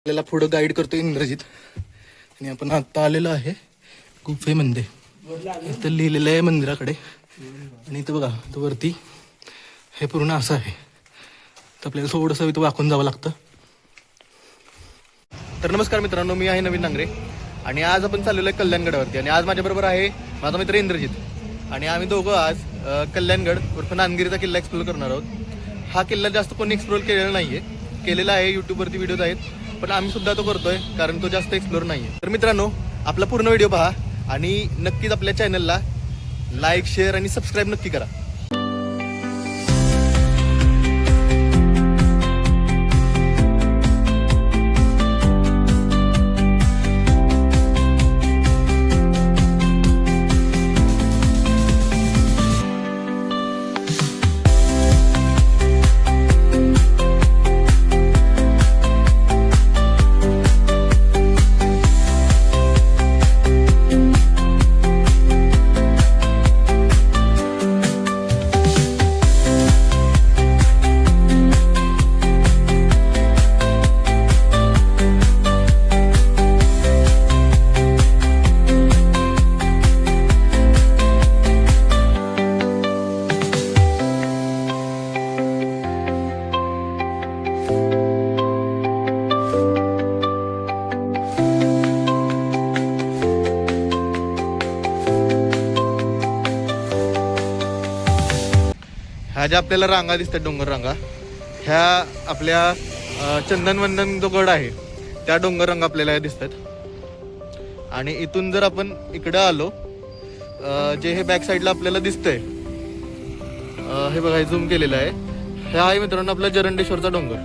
आपल्याला पुढं गाईड करतोय इंद्रजित आणि आपण आता आलेलो आहे गुफेमध्ये. इथं लिहिलेलं आहे मंदिराकडे आणि इथं बघा तो वरती हे पूर्ण असं आहे. तर आपल्याला थोडंसं इथं वाकून जावं लागतं. तर नमस्कार मित्रांनो, मी आहे नवीन नांगरे आणि आज आपण चाललेलो आहे कल्याणगडावरती. आणि आज माझ्याबरोबर आहे माझा मित्र इंद्रजित आणि आम्ही दोघं आज कल्याणगड उर्फ नांदगिरीचा किल्ला एक्सप्लोर करणार आहोत. हा किल्ला जास्त कोणी एक्सप्लोर केलेला नाहीये, केलेला आहे, यूट्यूबवरती व्हिडिओज आहेत, पण आम्ही सुद्धा तो करतोय कारण तो जास्त एक्सप्लोर नाहीये. तर मित्रांनो, आपला पूर्ण व्हिडिओ पहा आणि नक्कीच आपल्या चॅनलला लाईक, शेअर आणि सबस्क्राईब नक्की करा. ह्या ज्या आपल्याला रांगा दिसतात, डोंगर रांगा, ह्या आपल्या चंदनवंदन जो गड आहे त्या डोंगर रांगा आपल्याला दिसतात. आणि इथून जर आपण इकडे आलो, जे हे बॅक साईडला आपल्याला दिसतंय, हे बघा, झूम केलेलं आहे, हे आहे मित्रांनो आपला जरंडेश्वरचा डोंगर.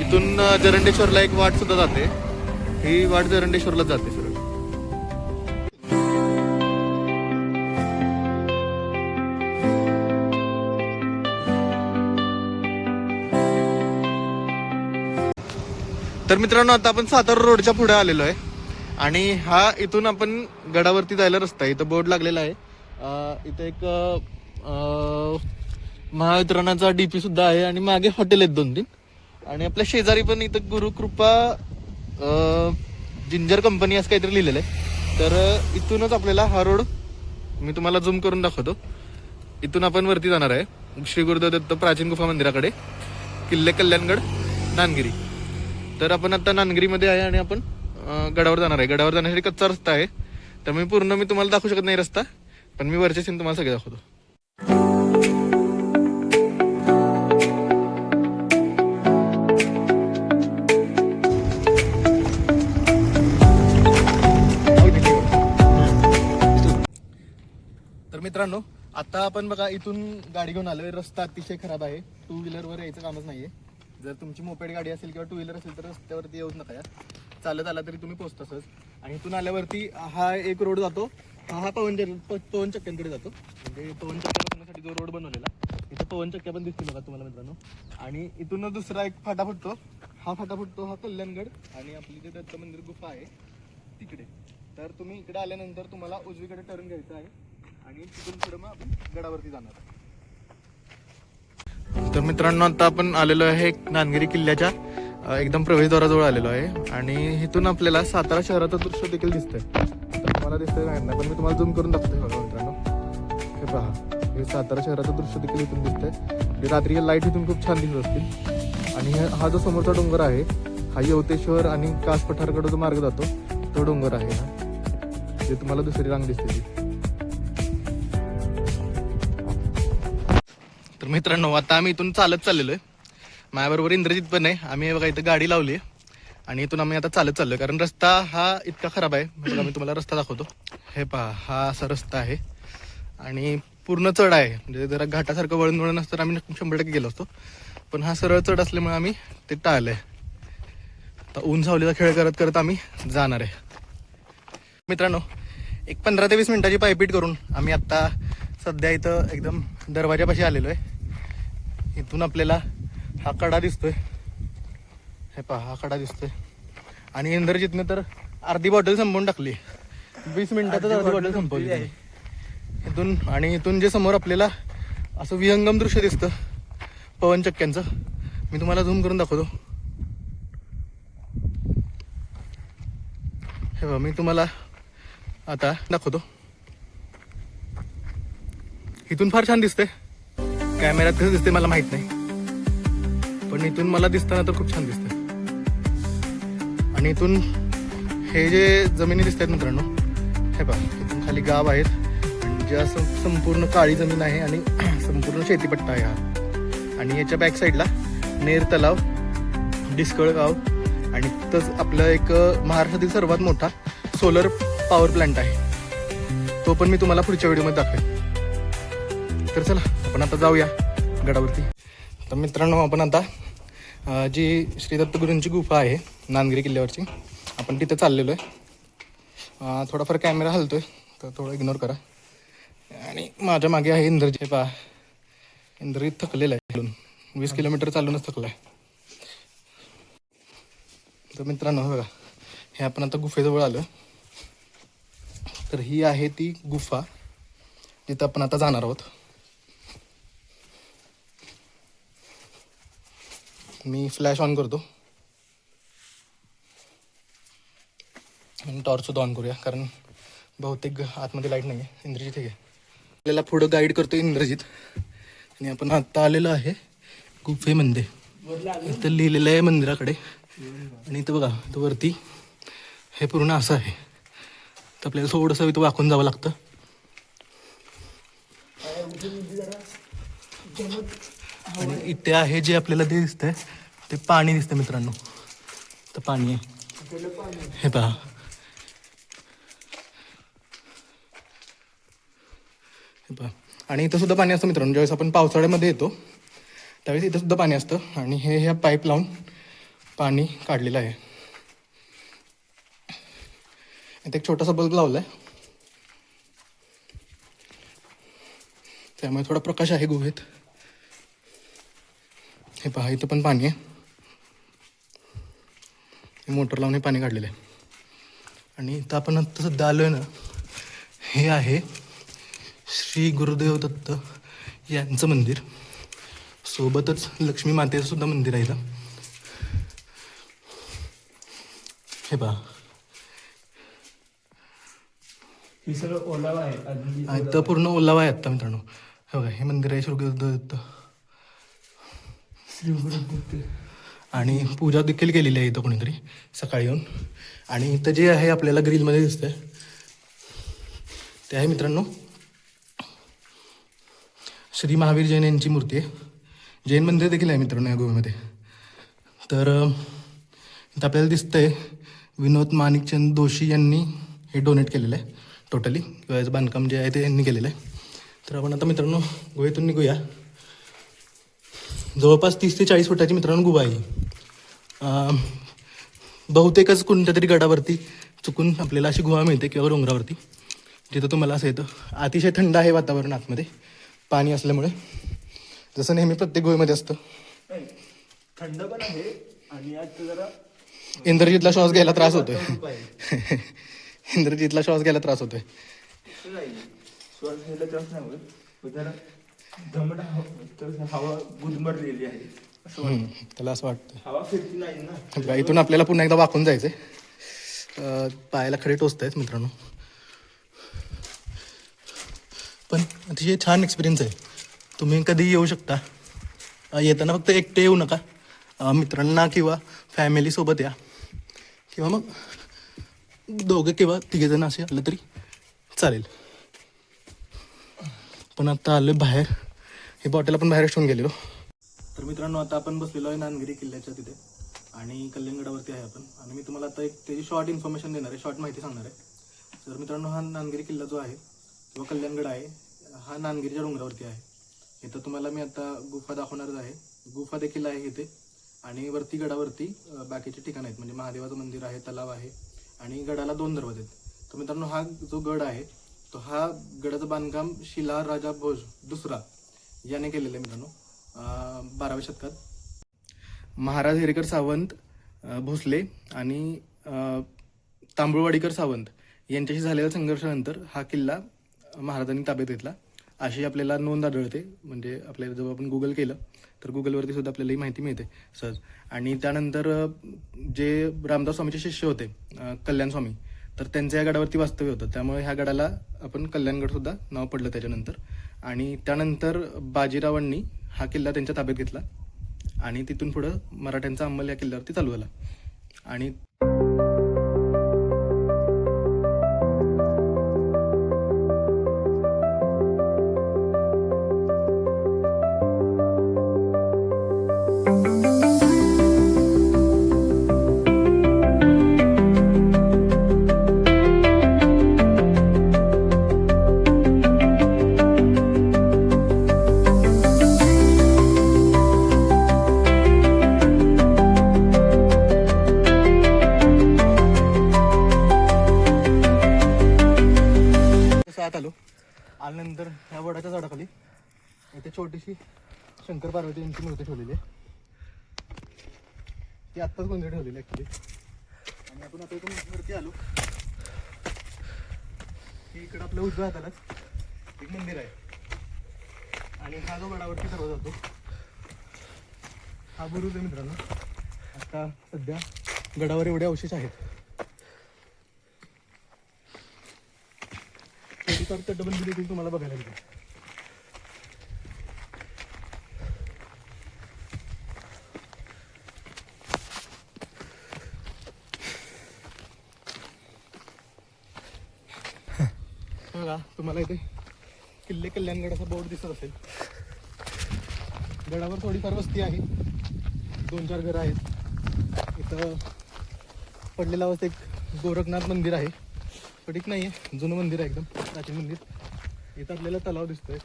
इथून जरंडेश्वरला एक वाट सुद्धा जाते, ही वाट जरंडेश्वरला जाते सर. तर मित्रांनो, आता आपण सातारा रोडच्या पुढे आलेलो आहे आणि हा इथून आपण गडावरती जायला रस्ता आहे. इथं बोर्ड लागलेला आहे. इथं एक महावितरणाचा डीपी सुद्धा आहे आणि मागे हॉटेल आहेत 2-3. आणि आपल्या शेजारी पण इथं गुरुकृपा जिंजर कंपनी असं काहीतरी लिहिलेलं आहे. तर इथूनच आपल्याला हा रोड मी तुम्हाला झूम करून दाखवतो. इथून आपण वरती जाणार आहे श्री गुरुदेव दत्त प्राचीन गुफा मंदिराकडे, किल्ले कल्याणगड नांदगिरी. तर आपण आता नांदगिरीमध्ये आहे आणि आपण गडावर जाणार आहे. गडावर जाण्यासाठी कच्चा रस्ता आहे, तर मी तुम्हाला दाखवू शकत नाही रस्ता, पण मी वरचे सीन तुम्हाला सगळे दाखवतो. तर मित्रांनो, आता आपण बघा इथून गाडी घेऊन आलोय. रस्ता अतिशय खराब आहे, 2 व्हीलरवर यायचं कामच नाहीये. जर तुमची मोपेड गाडी असेल किंवा 2 व्हीलर असेल तर रस्त्यावरती येऊच नका या. चालत आला तरी तुम्ही पोहोचता सहज. आणि इथून आल्यावरती हा एक रोड जातो, हा पवन चक्क्यांकडे जातो. म्हणजे पवन चक्क्या बसण्यासाठी जो रोड बनवलेला, इथं पवन चक्क्या पण दिसतील बघा तुम्हाला मित्रांनो. आणि इथून दुसरा एक फाटा फुटतो, हा कल्याणगड आणि आपली जे दत्त मंदिर गुफा आहे तिकडे. तर तुम्ही इकडे आल्यानंतर तुम्हाला उजवीकडे टर्न घ्यायचं आहे आणि तिथून पुढे मग आपण गडावरती जाणार आहे. तर मित्रांनो, आता आपण आलेलो आहे नांदगिरी किल्ल्याच्या एकदम प्रवेशद्वाराजवळ आलेलो आहे आणि इथून आपल्याला सातारा शहराचं दृश्य देखील दिसतंय. तर तुम्हाला दिसतंय काय नाही, पण मी तुम्हाला झूम करून दाखवतोय बघा मित्रांनो. हे पहा, हे सातारा शहराचं दृश्य देखील इथून दिसतंय. रात्री लाईट इथून खूप छान दिसत असतील. आणि हा जो समोरचा डोंगर आहे, हा यवतेश्वर आणि कास पठारकडे जो मार्ग जातो तो डोंगर आहे हा, जे तुम्हाला दुसरी रांग दिसते. तर मित्रांनो, आता आम्ही इथून चालत चाललेलो आहे. माझ्याबरोबर इंद्रजित पण आहे. आम्ही बघा इथं गाडी लावली आहे आणि इथून आम्ही आता चालत चाललोय, कारण रस्ता हा इतका खराब आहे. बघा मी तुम्हाला रस्ता दाखवतो. हे पहा, हा असा रस्ता आहे आणि पूर्ण चढ आहे. म्हणजे जरा घाटासारखं वळण असतं तर आम्ही 100% गेलो असतो, पण हा सरळ चढ असल्यामुळे आम्ही ते टाळलंय. आता ऊन सावलीचा खेळ करत करत आम्ही जाणार आहे. मित्रांनो, एक 15 ते 20 मिनिटाची पायपीट करून आम्ही आता सध्या इथं एकदम दरवाजापाशी आलेलो आहे. इथून आपल्याला हा कडा दिसतोय, हे पहा, हा कडा दिसतोय. आणि इंद्रजितने तर अर्धी बॉटल संपवून टाकली, 20 मिनिटातच अर्धी बॉटल संपवली आहे इथून. आणि इथून जे समोर आपल्याला असं विहंगम दृश्य दिसतं पवन चक्क्यांचं, मी तुम्हाला झूम करून दाखवतो. हे बघा मी तुम्हाला आता दाखवतो. इथून फार छान दिसते, कॅमेऱ्यात कसं दिसते मला माहित नाही, पण इथून मला दिसताना तर खूप छान दिसते. आणि इथून हे जे जमिनी दिसतात मित्रांनो, हे पहा इथून खाली गाव आहेत आणि जे असं संपूर्ण काळी जमीन आहे आणि संपूर्ण शेतीपट्टा आहे हा. आणि याच्या बॅक साईडला नेर तलाव, डिस्कळगाव आणि तिथंच आपलं एक महाराष्ट्रातील सर्वात मोठा सोलर पॉवर प्लांट आहे. तो पण मी तुम्हाला पुढच्या व्हिडिओमध्ये दाखवेन. तर चला आपण आता जाऊया गडावरती. तर मित्रांनो आपण आता जी श्री दत्तगुरूंची गुफा आहे नांदगिरी किल्ल्यावरची, आपण तिथे चाललेलो आहे. थोडाफार कॅमेरा हलतोय तर थोडं इग्नोर करा. आणि माझ्या मागे आहे इंद्रजित. पहा इंद्रजित थकलेला आहे, चालून 20 किलोमीटर चालूनच थकला आहे. तर मित्रांनो बघा, हे आपण आता गुफेजवळ आलो. तर ही आहे ती गुफा जिथं आपण आता जाणार आहोत. मी फ्लॅश ऑन करतो आणि टॉर्च सुद्धा ऑन करूया, कारण बहुतेक आतमध्ये लाईट नाही आहे. इंद्रजित हे आपल्याला पुढं गाईड करतो इंद्रजित. आणि आपण आता आलेलो आहे गुफेमध्ये. इथं लिहिलेलं आहे मंदिराकडे. आणि इथं बघा, इथं वरती हे पूर्ण असं आहे. तर आपल्याला थोडंसं इथं वाकून जावं लागतं. आणि इथे आहे जे आपल्याला ते दिसतंय ते पाणी दिसतं मित्रांनो. तर पाणी आहे, हे पहा. हे पहा, आणि इथं सुद्धा पाणी असतं मित्रांनो. ज्यावेळेस आपण पावसाळ्यामध्ये येतो त्यावेळेस इथं सुद्धा पाणी असतं. आणि हे ह्या पाईप लावून पाणी काढलेलं आहे. इथे एक छोटासा बल्ब लावला आहे, त्यामुळे थोडा प्रकाश आहे गुहेत. हे पहा इथं पण पाणी आहे. मोटर लावून हे पाणी काढलेलं आहे. आणि इथं आपण आत्ता सध्या आलो आहे ना, हे आहे श्री गुरुदेव दत्त यांचं मंदिर. सोबतच लक्ष्मी मातेचं सुद्धा मंदिर आहे इथं. हे पहा, हे सगळं ओलावा आहे. इथं पूर्ण ओलावा आहे आत्ता मित्रांनो. हे बघा, हे मंदिर आहे श्री गुरुदेव दत्त. श्री गुरुदेव. आणि पूजा देखील केलेली आहे इथं कोणीतरी सकाळी येऊन. आणि इथं जे आहे आपल्याला ग्रिलमध्ये दिसतंय ते आहे मित्रांनो श्री महावीर जैन यांची मूर्ती आहे. जैन मंदिर देखील आहे मित्रांनो या गुहेमध्ये. तर इथं आपल्याला दिसतंय विनोद माणिकचंद दोशी यांनी हे डोनेट केलेलं आहे टोटली, किंवा याचं बांधकाम जे आहे ते यांनी केलेलं आहे. तर आपण आता मित्रांनो गुहेतून निघूया. जवळपास 30 ते 40 फुटाची मित्रांनो गुहा आहे. बहुतेकच कोणत्या तरी गडावरती चुकून आपल्याला अशी गुहा मिळते किंवा डोंगरावरती, जिथं तुम्हाला असं येतं. अतिशय थंड आहे वातावरण आतमध्ये पाणी असल्यामुळे, जसं नेहमी प्रत्येक गुहेमध्ये असतं. थंड पण आहे. आणि आज जरा इंद्रजितला श्वास घ्यायला त्रास होतोय. इंद्रजितला श्वास घ्यायला त्रास होतोय. श्वास घ्यायला त्रास नाही होत, जरा दमट हवा गुदमरलेली आहे असं वाटतं. त्याला असं वाटतं. हवा फिरती नाही ना. इथून आपल्याला पुन्हा एकदा वाकून जायचंय. पायाला खडे टोचत आहेत मित्रांनो, पण अतिशय छान एक्सपिरियन्स आहे. तुम्ही कधी येऊ शकता. येताना फक्त एकटे येऊ नका, मित्रांना किंवा फॅमिलीसोबत या, किंवा मग दोघं किंवा तिघेजण असे आलं तरी चालेल. पण आता आलो बाहेर, हे बॉटल आपण बाहेर ठेवून गेलेलो. तर मित्रांनो आता आपण बसलेलो आहे नांदगिरी किल्ल्याच्या तिथे आणि कल्याणगडावरती आहे आपण. आणि मी तुम्हाला आता एक त्याची शॉर्ट इन्फॉर्मेशन देणार आहे, शॉर्ट माहिती सांगणार आहे. तर मित्रांनो हा नांदगिरी किल्ला जो आहे किंवा कल्याणगड आहे हा नांदगिरीच्या डोंगरावरती आहे. इथं तुम्हाला मी आता गुफा दाखवणारच आहे. गुफा देखील आहे इथे. आणि वरती गडावरती बाकीचे ठिकाण आहेत, म्हणजे महादेवाचं मंदिर आहे, तलाव आहे आणि गडाला 2 दरवाजे आहेत. तर मित्रांनो हा जो गड आहे तो हा गडाचं बांधकाम शिलाहार राजा भोज दुसरा याने केलेलं आहे मित्रांनो. 12व्या शतकात महाराज हिरेकर सावंत भोसले आणि तांबुळवाडीकर सावंत यांच्याशी झालेल्या संघर्षानंतर हा किल्ला महाराजांनी ताब्यात घेतला अशी आपल्याला नोंद आढळते. म्हणजे आपल्याला जेव्हा आपण गुगल केलं तर गुगलवरती सुद्धा आपल्याला ही माहिती मिळते सहज. आणि त्यानंतर जे रामदास स्वामीचे शिष्य होते कल्याण स्वामी, तर त्यांचं या गडावरती वास्तव्य होतं. त्यामुळे ह्या गडाला आपण कल्याणगड सुद्धा नाव पडलं त्याच्यानंतर. आणि त्यानंतर बाजीरावांनी हा किल्ला त्यांच्या ताब्यात घेतला आणि तिथून पुढं मराठ्यांचा अंमल या किल्ल्यावरती चालू झाला. आणि आत आलो. आल्यानंतर ह्या वडाच्या झाडाखाली इथे छोटीशी शंकर पार्वती यांची मूर्ती ठेवलेली आहे. ती आत्ताच कोणती ठेवलेली ॲक्च्युली. आणि आपण आता इथून वरती आलो की इकडं आपल्या उजव्या हातालाच एक मंदिर आहे. आणि हा जो गडावरती सर्व जातो हा बुरुज आहे मित्रांनो. आता सध्या गडावर एवढे अवशेष आहेत. तटबंदी देखील तुम्हाला बघायला मिळते. बघा तुम्हाला इथे किल्ले कल्याणगडाचा बोर्ड दिसत असेल. गडावर थोडीफार वस्ती आहे, 2-4 घरं आहेत. इथं पडलेल्या अवस्थेत एक गोरखनाथ मंदिर आहे. पडीक नाही आहे, जुनं मंदिर आहे, एकदम प्राचीन मंदिर. इथं आपल्याला तलाव दिसतोय.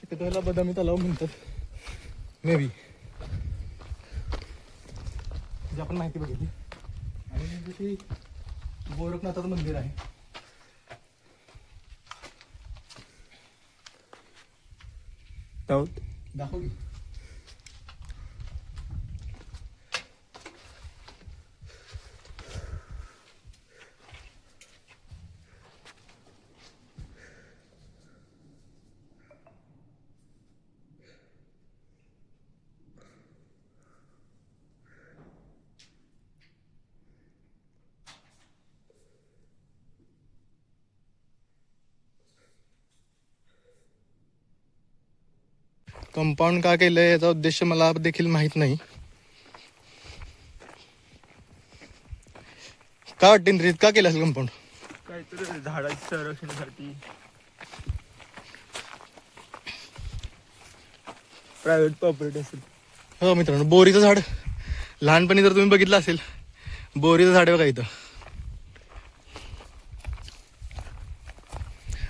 शक्यतो ह्याला बदामी तलाव म्हणतात मे बी, जी आपण माहिती बघितली. आणि जशी गोरखनाथाचं मंदिर आहे दाखव की. कंपाऊंड का केलंय याचा उद्देश मला देखील माहित नाही. काय वाटतं इंद्रित, का केलं असेल कंपाऊंड? काहीतरी झाडाच्या संरक्षणासाठी, प्रायव्हेट प्रॉपर्टी असेल. हो मित्रांनो, बोरीचं झाड लहानपणी जर तुम्ही बघितलं असेल, बोरीचं झाड आहे बघा इथं.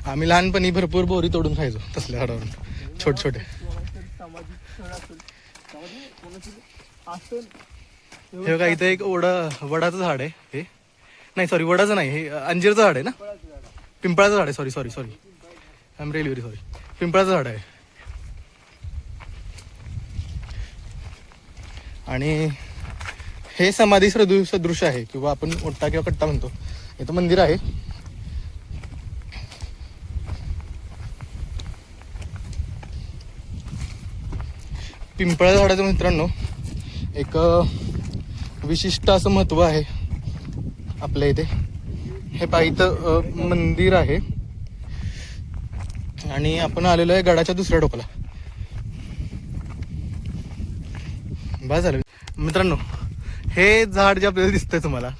आम्ही लहानपणी भरपूर बोरी तोडून खायचो तसल्या झाडावरून, छोटे छोटे. सामाजिक स्थळ असेल, असेल. हे बघा इथं एक वडाचं झाड आहे. हे नाही, सॉरी, वडाचं नाही, हे अंजीरचं झाड आहे ना, पिंपळाचं झाड आहे. Sorry sorry sorry I am really very sorry. पिंपळाचं झाड आहे. आणि हे समाधी सदृश आहे, किंवा आपण ओट्टा किंवा कट्टा म्हणतो. इथं मंदिर आहे. पिंपळा झाडाचं मित्रांनो एक विशिष्ट असं महत्व आहे आपल्या इथे. हे पहा इथं मंदिर आहे आणि आपण आलेलो आहे गडाच्या दुसऱ्या टोकाला. बस झालं मित्रांनो. हे झाड जे आपल्याला दिसतंय तुम्हाला,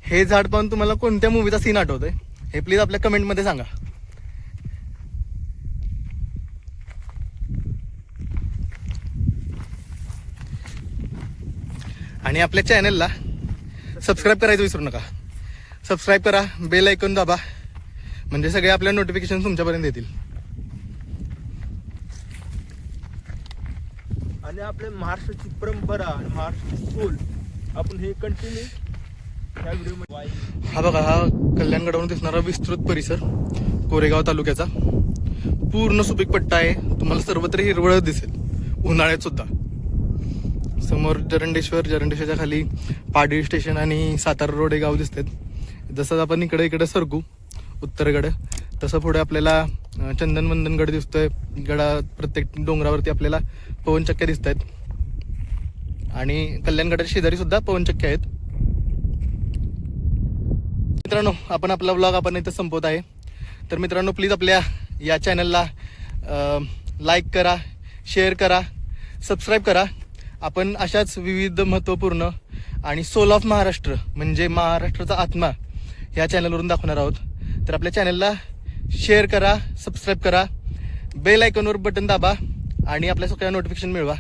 हे झाड पाहून तुम्हाला कोणत्या मूवीचा सीन आठवतोय हे प्लीज आपल्या कमेंटमध्ये सांगा. आणि आपल्या चॅनलला सबस्क्राईब करायचं विसरू नका. सबस्क्राईब करा, बेल आयकॉन दाबा, म्हणजे सगळे आपल्या नोटिफिकेशन तुमच्यापर्यंत येतील. आणि आपल्या महाराष्ट्राची परंपरा आणि महाराष्ट्राची सोल आपण हे कंटिन्यू ह्या व्हिडिओमध्ये. हा बघा, हा कल्याणगडावरून दिसणारा विस्तृत परिसर कोरेगाव तालुक्याचा पूर्ण सुपीक पट्टा आहे. तुम्हाला सर्वत्र हिरवळ दिसेल उन्हाळ्यात सुद्धा. समोर जरंडेश्वरच्या खाली पाडळी स्टेशन आणि सातारा रोड हे गाव दिसतात. जसं आपण इकडे सरकू उत्तरेकडे, तसं पुढे आपल्याला चंदनवंदनगड दिसतोय. प्रत्येक डोंगरावरती आपल्याला पवनचक्क्या दिसत आहेत आणि कल्याणगडाच्या शेजारी सुद्धा पवनचक्क्या आहेत. मित्रांनो, आपण आपला व्लॉग आपण इथं संपवत आहे. तर मित्रांनो, प्लीज आपल्या या चॅनलला लाईक करा, शेअर करा, सबस्क्राईब करा. आपण अशाच विविध महत्त्वपूर्ण आणि सोल ऑफ महाराष्ट्र म्हणजे महाराष्ट्राचा आत्मा ह्या चॅनलवरून दाखवणार आहोत. तर आपल्या चॅनलला शेअर करा, सबस्क्राईब करा, बेल आयकॉनवर बटन दाबा आणि आपल्या सगळ्या नोटिफिकेशन मिळवा.